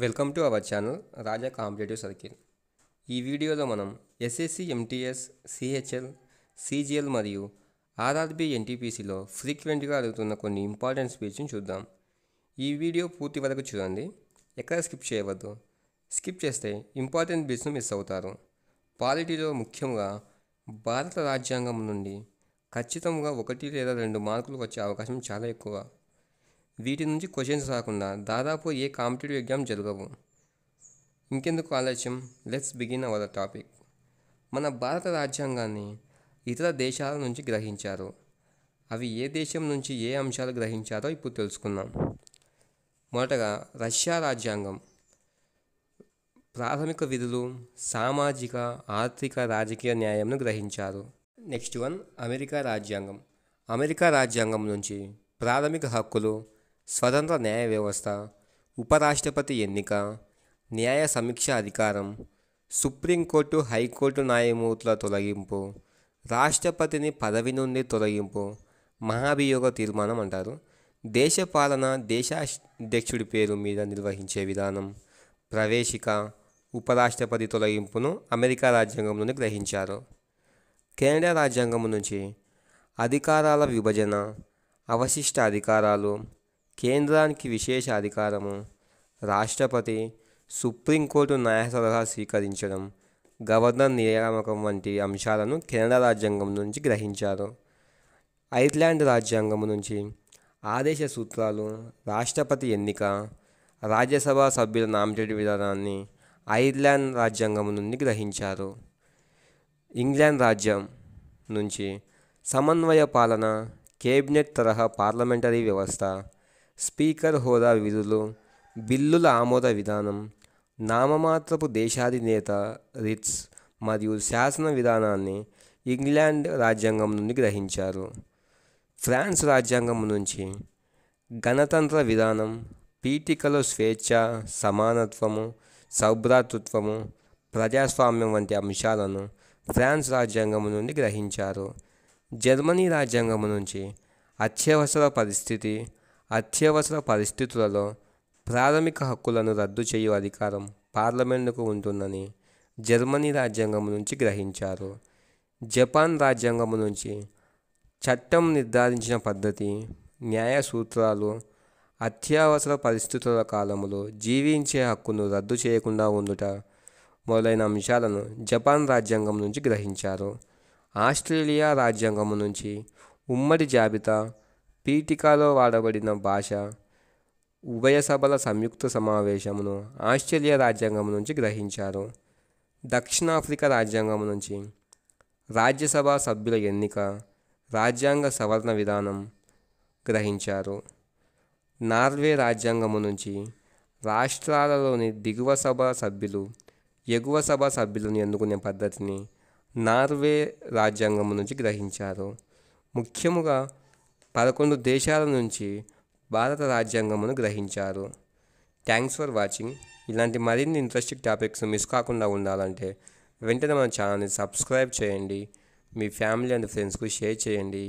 Welcome to our channel Raja competitive circle. ఈ వీడియోలో మనం ఎస్ఎస్సి, ఎంటీఎస్, సిహెచ్ఎల్, సిజిఎల్ మరియు ఆర్ఆర్బి ఎన్టీపీసీలో ఫ్రీక్వెంట్గా అడుగుతున్న కొన్ని ఇంపార్టెంట్ స్పీచ్ని చూద్దాం. ఈ వీడియో పూర్తి వరకు చూడండి, ఎక్కడ స్కిప్ చేయవద్దు. స్కిప్ చేస్తే ఇంపార్టెంట్ బిట్స్ను మిస్ అవుతారు. పాలిటీలో ముఖ్యంగా భారత రాజ్యాంగం నుండి ఖచ్చితంగా 1 లేదా 2 మార్కులు వచ్చే అవకాశం చాలా ఎక్కువ. వీటి నుంచి క్వశ్చన్స్ రాకుండా దాదాపు ఏ కాంపిటేటివ్ ఎగ్జామ్ జరగవు. ఇంకెందుకు ఆలస్యం, లెట్స్ బిగిన్ అవర్ టాపిక్. మన భారత రాజ్యాంగాన్ని ఇతర దేశాల నుంచి గ్రహించారు. అవి ఏ దేశం నుంచి ఏ అంశాలు గ్రహించారో ఇప్పుడు తెలుసుకుందాం. మొదటగా రష్యా రాజ్యాంగం ప్రాథమిక విధులు, సామాజిక, ఆర్థిక, రాజకీయ న్యాయంను గ్రహించారు. నెక్స్ట్ వన్ అమెరికా రాజ్యాంగం. అమెరికా రాజ్యాంగం నుంచి ప్రాథమిక హక్కులు, స్వతంత్ర న్యాయ వ్యవస్థ, ఉపరాష్ట్రపతి ఎన్నిక, న్యాయ సమీక్ష అధికారం, సుప్రీంకోర్టు, హైకోర్టు న్యాయమూర్తుల తొలగింపు, రాష్ట్రపతిని పదవి నుండి తొలగింపు, మహాభియోగ తీర్మానం అంటారు. దేశ పాలన దేశాధ్యక్షుడి పేరు మీద నిర్వహించే విధానం, ప్రవేశిక, ఉపరాష్ట్రపతి తొలగింపును అమెరికా రాజ్యాంగం నుండి గ్రహించారు. కెనడా రాజ్యాంగం నుంచి అధికారాల విభజన, అవశిష్ట అధికారాలు, కేంద్రానికి విశేష అధికారము, రాష్ట్రపతి, సుప్రీంకోర్టు న్యాయ సలహా స్వీకరించడం, గవర్నర్ నియామకం వంటి అంశాలను కెనడా రాజ్యాంగం నుంచి గ్రహించారు. ఐర్లాండ్ రాజ్యాంగం నుంచి ఆదేశ సూత్రాలు, రాష్ట్రపతి ఎన్నిక, రాజ్యసభ సభ్యుల నామినేటెడ్ విధానాన్ని ఐర్లాండ్ రాజ్యాంగం నుండి గ్రహించారు. ఇంగ్లాండ్ రాజ్యం నుంచి సమన్వయ పాలన, కేబినెట్ తరహా పార్లమెంటరీ వ్యవస్థ, స్పీకర్ హోదా విధులు, బిల్లుల ఆమోద విధానం, నామమాత్రపు దేశాధినేత రిట్స్ మరియు శాసన విధానాన్ని ఇంగ్లాండ్ రాజ్యాంగం నుండి గ్రహించారు. ఫ్రాన్స్ రాజ్యాంగం నుంచి గణతంత్ర విధానం, పీఠికలో స్వేచ్ఛ, సమానత్వము, సౌభ్రాతృత్వము, ప్రజాస్వామ్యం వంటి అంశాలను ఫ్రాన్స్ రాజ్యాంగం నుండి గ్రహించారు. జర్మనీ రాజ్యాంగం నుంచి అత్యవసర పరిస్థితి, అత్యవసర పరిస్థితులలో ప్రాథమిక హక్కులను రద్దు చేయు అధికారం పార్లమెంటుకు ఉంటుందని జర్మనీ రాజ్యాంగం నుంచి గ్రహించారు. జపాన్ రాజ్యాంగం నుంచి చట్టం నిర్ధారించిన పద్ధతి, న్యాయ సూత్రాలు, అత్యవసర పరిస్థితుల కాలంలో జీవించే హక్కును రద్దు చేయకుండా ఉండుట మొదలైన అంశాలను జపాన్ రాజ్యాంగం నుంచి గ్రహించారు. ఆస్ట్రేలియా రాజ్యాంగం నుంచి ఉమ్మడి జాబితా, పీఠికలో వాడబడిన భాష, ఉభయ సభల సంయుక్త సమావేశమును ఆస్ట్రేలియా రాజ్యాంగం నుంచి గ్రహించారు. దక్షిణాఫ్రికా రాజ్యాంగం నుంచి రాజ్యసభ సభ్యుల ఎన్నిక, రాజ్యాంగ సవరణ విధానం గ్రహించారు. నార్వే రాజ్యాంగము నుంచి రాష్ట్రాలలోని దిగువ సభ సభ్యులు ఎగువ సభ సభ్యులను ఎన్నుకునే పద్ధతిని నార్వే రాజ్యాంగం నుంచి గ్రహించారు. ముఖ్యముగా 11 దేశాల నుంచి భారత రాజ్యాంగమును గ్రహించారు. Thanks for watching. ఇలాంటి మరిన్ని ఇంట్రెస్టింగ్ టాపిక్స్ మిస్ కాకుండా ఉండాలంటే వెంటనే మన ఛానల్ని సబ్స్క్రైబ్ చేయండి, మీ ఫ్యామిలీ అండ్ ఫ్రెండ్స్కు షేర్ చేయండి.